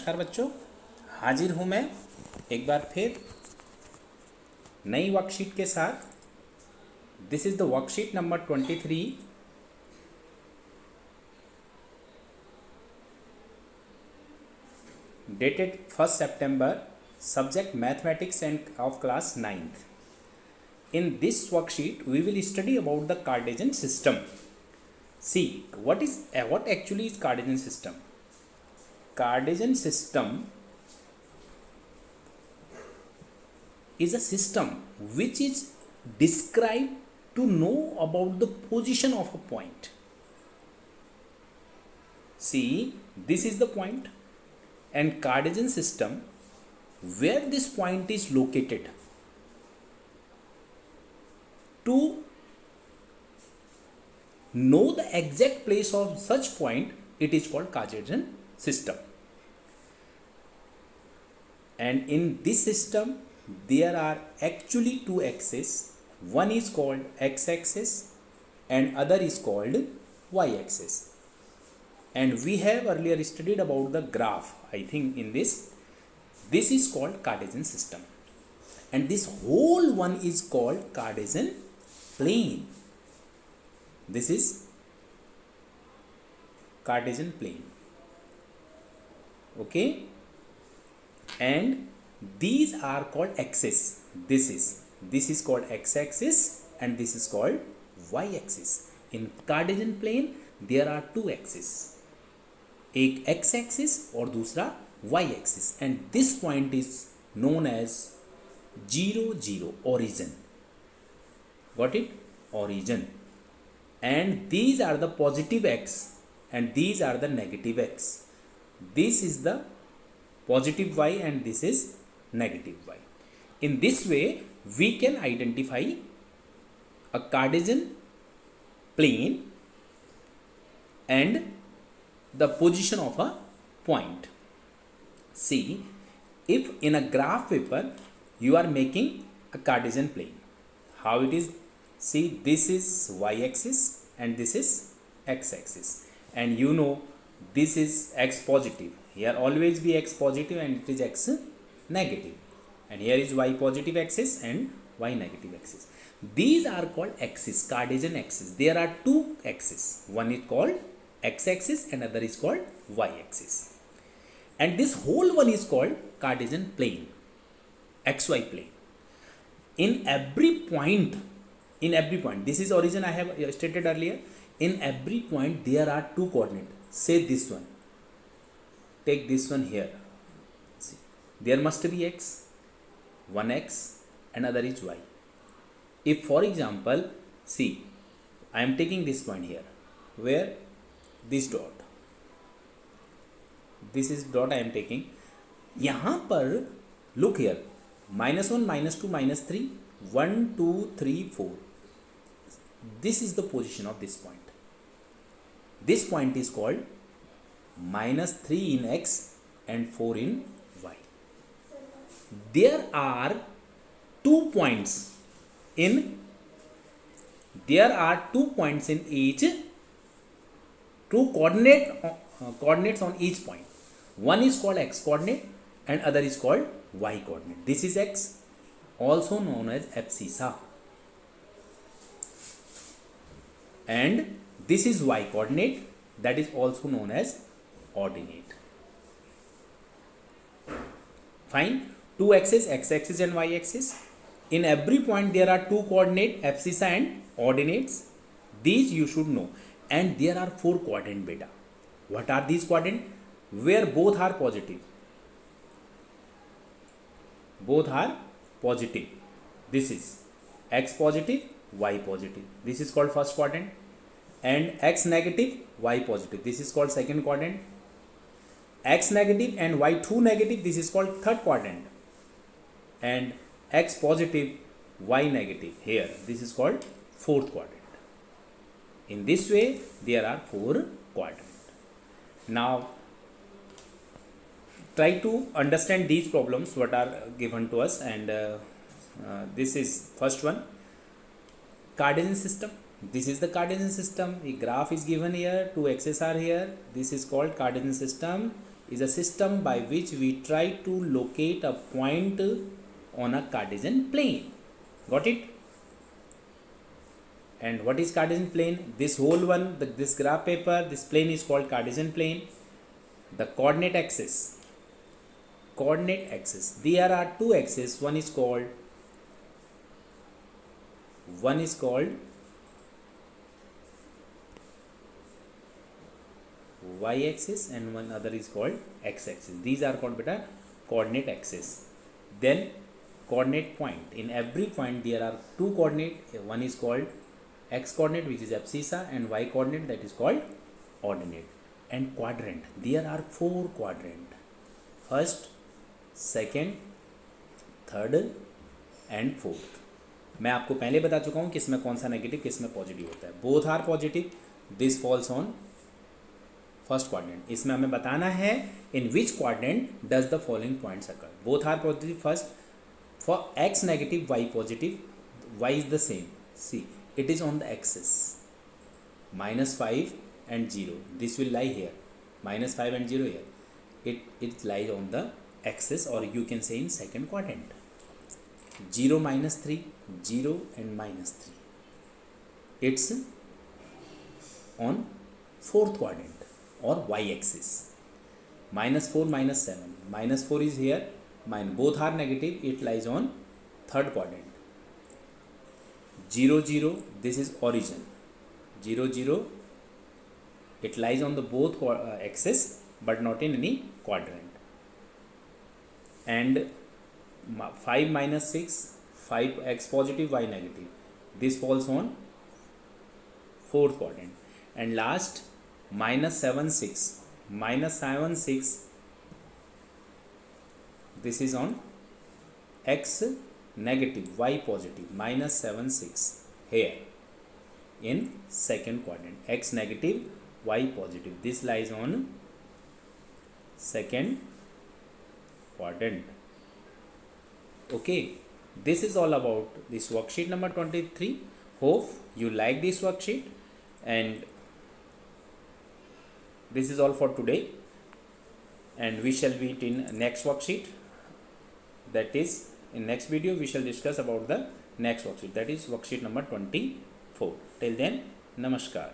नमस्कार बच्चों, हाजिर हूँ मैं एक बार फिर नई वर्कशीट के साथ। This is the worksheet number 23, dated 1st September, subject mathematics and of class 9th. In this worksheet, we will study about the Cartesian system. See, what actually is Cartesian system? Cartesian system is a system which is described to know about the position of a point. See, this is the point, and Cartesian system where this point is located. To know the exact place of such point, it is called Cartesian system. And in this system, there are actually two axes. One is called x-axis and other is called y-axis. And we have earlier studied about the graph. I think in this is called Cartesian system. And this whole one is called Cartesian plane. This is Cartesian plane. Okay? And these are called axes. This is called x-axis and this is called y-axis. In Cartesian plane there are two axes, एक x axis और दूसरा y axis, and this point is known as 0 0 origin. Got it? Origin. And these are the positive x and these are the negative x. This is the positive y and this is negative y. In this way we can identify a Cartesian plane and the position of a point. See, if in a graph paper you are making a Cartesian plane, how it is? See, this is y-axis and this is x-axis, and you know this is x positive. Here always be x positive and it is x negative, and here is y positive axis and y negative axis. These are called axes, Cartesian axis. There are two axes. One is called x-axis and other is called y-axis. And this whole one is called Cartesian plane, xy plane. In every point, this is origin I have stated earlier. In every point there are two coordinates. Say this one. Take this one here. See, there must be x, one x, another is y. If for example, see, I am taking this point here, where this dot, this is dot I am taking. यहाँ पर look here, -1, -2, -3, 1, 2, 3, 4. This is the position of this point. This point is called -3 in x and 4 in y. There are 2 points in each, two coordinates on each point. One is called x coordinate and other is called y coordinate. This is x, also known as abscissa, and this is y coordinate, that is also known as ordinate. Fine. Two axes, x-axis and y-axis. In every point there are two coordinates, abscissa and ordinates. These you should know. And there are four quadrant beta. What are these quadrant? Where both are positive. Both are positive. This is x positive, y positive. This is called first quadrant. And x negative, y positive. This is called second quadrant. X negative and y2 negative. This is called third quadrant. And x positive, y negative. Here, this is called fourth quadrant. In this way, there are four quadrants. Now, try to understand these problems what are given to us, and this is first one, Cartesian system. This is the Cartesian system. A graph is given here, two axes are here. This is called Cartesian system. is a system by which we try to locate a point on a Cartesian plane. Got it? And what is Cartesian plane? This whole one, this graph paper, this plane is called Cartesian plane. The coordinate axis. There are two axes. One is called y-axis and one other is called x-axis. These are called beta coordinate axis. Then coordinate point. In every point there are two coordinate. One is called x coordinate, which is abscissa, and y coordinate, that is called ordinate. And quadrant. There are four quadrant. First, second, third and fourth. मैं आपको पहले बता चुका हूँ किसमें कौन सा negative किसमें पॉजिटिव होता है. Both are positive. This falls on first quadrant. इसमें हमें बताना है in which quadrant does the following points occur. Both are positive. First, for x negative y positive, y is the same. C, it is on the axis -5 and 0. This will lie here, -5 and 0 here. It lies on the axis, or you can say in second quadrant. 0 -3, 0 and -3, it's on fourth quadrant or y-axis. -4 -7, -4 is here, both are negative, it lies on third quadrant. 0 0, this is origin. 0 0, it lies on the both axis but not in any quadrant. And 5 -6, 5 x positive y negative, this falls on fourth quadrant. And last, -7 6, this is on x negative y positive, -7 6 here in second quadrant. X negative y positive, this lies on second quadrant. Okay, this is all about this worksheet number 23. Hope you like this worksheet, and this is all for today, and we shall meet in next worksheet. That is, in next video we shall discuss about the next worksheet, that is worksheet number 24. Till then, namaskar.